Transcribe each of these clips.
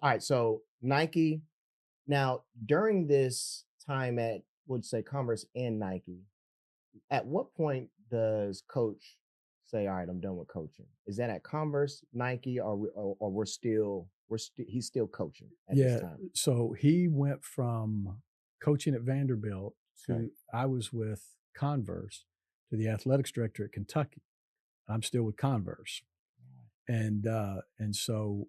All right. So Nike. Now, during this time at, would say Converse and Nike, at what point does coach say, "All right, I'm done with coaching"? Is that at Converse, Nike, or he's still coaching at this Yeah. time? So he went from coaching at Vanderbilt Okay. to I was with Converse to the athletics director at Kentucky. I'm still with Converse. And so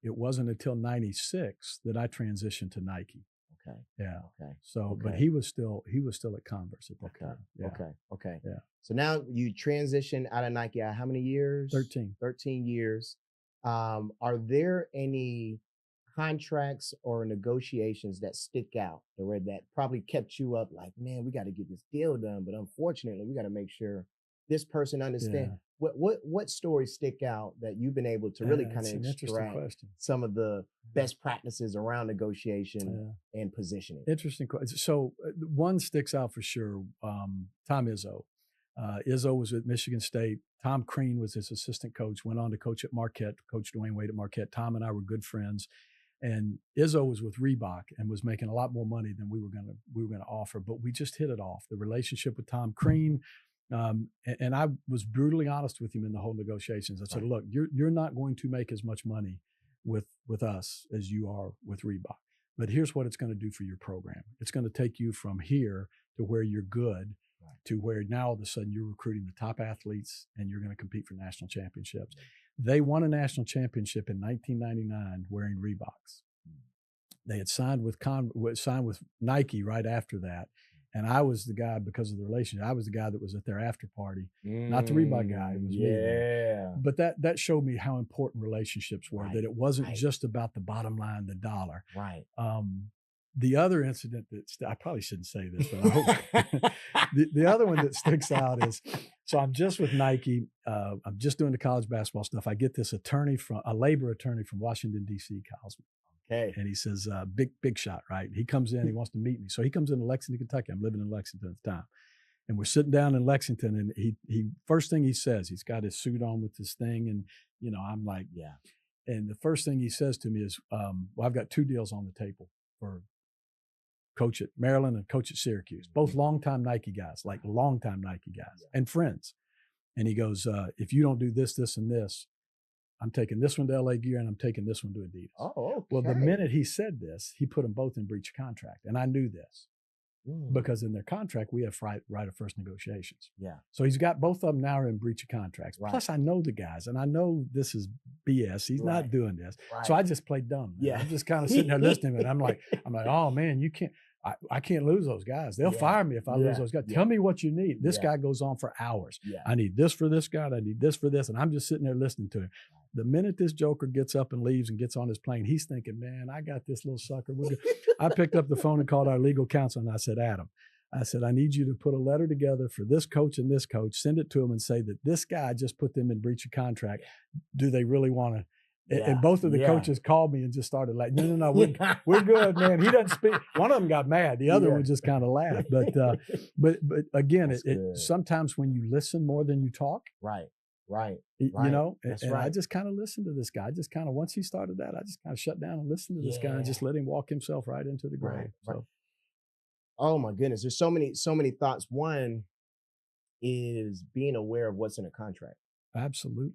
it wasn't until '96 that I transitioned to Nike. Okay. Yeah. Okay. So, but Okay. he was still at Converse at that Okay. time. Yeah. Okay. Okay. Yeah. So now you transition out of Nike. How many years? 13. 13 years. Are there any contracts or negotiations that stick out or that probably kept you up like, man, we got to get this deal done, but unfortunately we got to make sure this person understand Yeah. what stories stick out that you've been able to really kind It's of an interesting extract question. some of the best practices around negotiation Yeah. and positioning? Interesting question. So one sticks out for sure. Tom Izzo. Izzo was at Michigan State. Tom Crean was his assistant coach. Went on to coach at Marquette. Coach Dwayne Wade at Marquette. Tom and I were good friends. And Izzo was with Reebok and was making a lot more money than we were gonna offer. But we just hit it off. The relationship with Tom Crean. And I was brutally honest with him in the whole negotiations. I said, Right. "Look, you're not going to make as much money with us as you are with Reebok. But here's what it's going to do for your program. It's going to take you from here to where you're good Right. to where now all of a sudden you're recruiting the top athletes and you're going to compete for national championships." They won a national championship in 1999 wearing Reeboks. They had signed with Nike right after that. And I was the guy, because of the relationship, I was the guy that was at their after party, not the Reebok guy. It was me, man. Yeah. But that showed me how important relationships were, that Right. it wasn't Right. just about the bottom line, the dollar. Right. The other incident I probably shouldn't say this, but I hope the other one that sticks out is, so I'm just with Nike. I'm just doing the college basketball stuff. I get this a labor attorney from Washington, D.C. calls me. Okay. And he says, big shot, right? He comes in, he wants to meet me. So he comes into Lexington, Kentucky. I'm living in Lexington at the time. And we're sitting down in Lexington, and he first thing he says, he's got his suit on with this thing. And, I'm like, Yeah. and the first thing he says to me is, well, I've got two deals on the table for coach at Maryland and coach at Syracuse, both longtime Nike guys, like longtime Nike guys and friends. And he goes, if you don't do this, this, and this, I'm taking this one to LA Gear and I'm taking this one to Adidas. Oh, okay. Well, the minute he said this, he put them both in breach of contract. And I knew this because in their contract, we have right of first negotiations. Yeah. So he's got both of them now in breach of contracts. Right. Plus, I know the guys and I know this is BS. He's not doing this. Right. So I just played dumb. Man. Yeah. I'm just kind of sitting there listening. And I'm like, oh man, you can't. I can't lose those guys. They'll fire me if I lose those guys. Tell me what you need. This guy goes on for hours. Yeah. I need this for this guy. I need this for this. And I'm just sitting there listening to him. The minute this joker gets up and leaves and gets on his plane, he's thinking, man, I got this little sucker. I picked up the phone and called our legal counsel and I said, Adam, I need you to put a letter together for this coach and this coach, send it to him and say that this guy just put them in breach of contract. Do they really want to? And both of the coaches called me and just started like, no, we're good, man. He doesn't speak. One of them got mad. The other one just kind of laughed. But again, sometimes when you listen more than you talk, right. And I just kind of listened to this guy. I just kind of, once he started that, I just kind of shut down and listened to this guy and just let him walk himself right into the grave. Right. So, oh my goodness, there's so many thoughts. One is being aware of what's in a contract. absolutely.